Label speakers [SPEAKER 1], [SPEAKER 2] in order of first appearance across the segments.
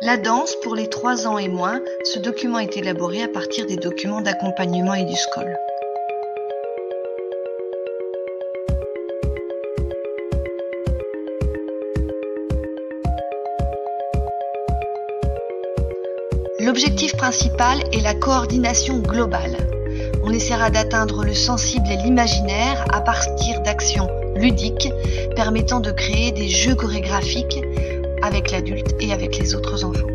[SPEAKER 1] La danse, pour les 3 ans et moins, ce document est élaboré à partir des documents d'accompagnement EduSchool. L'objectif principal est la coordination globale. On essaiera d'atteindre le sensible et l'imaginaire à partir d'actions ludiques permettant de créer des jeux chorégraphiques avec l'adulte et avec les autres enfants.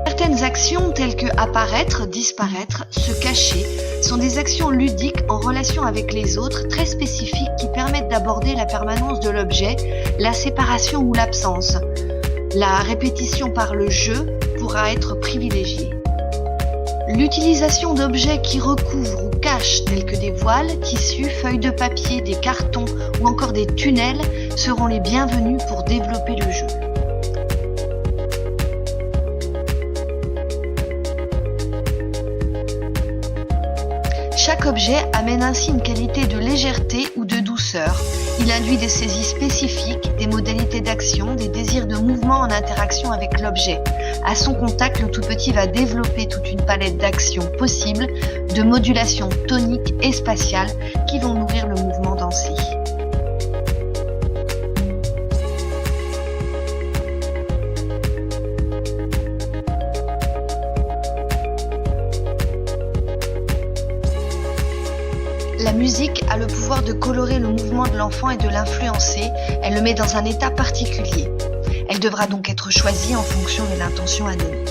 [SPEAKER 1] Certaines actions telles que apparaître, disparaître, se cacher sont des actions ludiques en relation avec les autres très spécifiques qui permettent d'aborder la permanence de l'objet, la séparation ou l'absence. La répétition par le jeu pourra être privilégiée. L'utilisation d'objets qui recouvrent ou cachent tels que des voiles, tissus, feuilles de papier, des cartons ou encore des tunnels seront les bienvenus pour développer le jeu. Chaque objet amène ainsi une qualité de légèreté ou de douceur. Il induit des saisies spécifiques, des modalités d'action, des désirs de mouvement en interaction avec l'objet. À son contact, le tout petit va développer toute une palette d'actions possibles, de modulation tonique et spatiale qui vont nourrir le mouvement dansé. La musique a le pouvoir de colorer le mouvement de l'enfant et de l'influencer, elle le met dans un état particulier. Elle devra donc être choisie en fonction de l'intention à donner.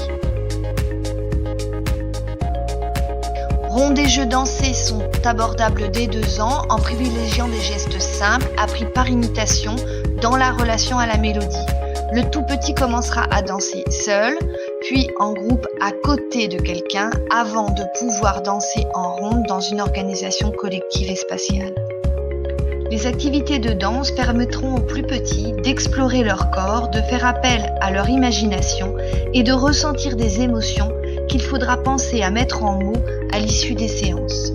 [SPEAKER 1] Rondes et jeux dansés sont abordables dès 2 ans en privilégiant des gestes simples appris par imitation dans la relation à la mélodie. Le tout petit commencera à danser seul, puis en groupe à côté de quelqu'un avant de pouvoir danser en ronde dans une organisation collective et spatiale. Les activités de danse permettront aux plus petits d'explorer leur corps, de faire appel à leur imagination et de ressentir des émotions qu'il faudra penser à mettre en mots à l'issue des séances.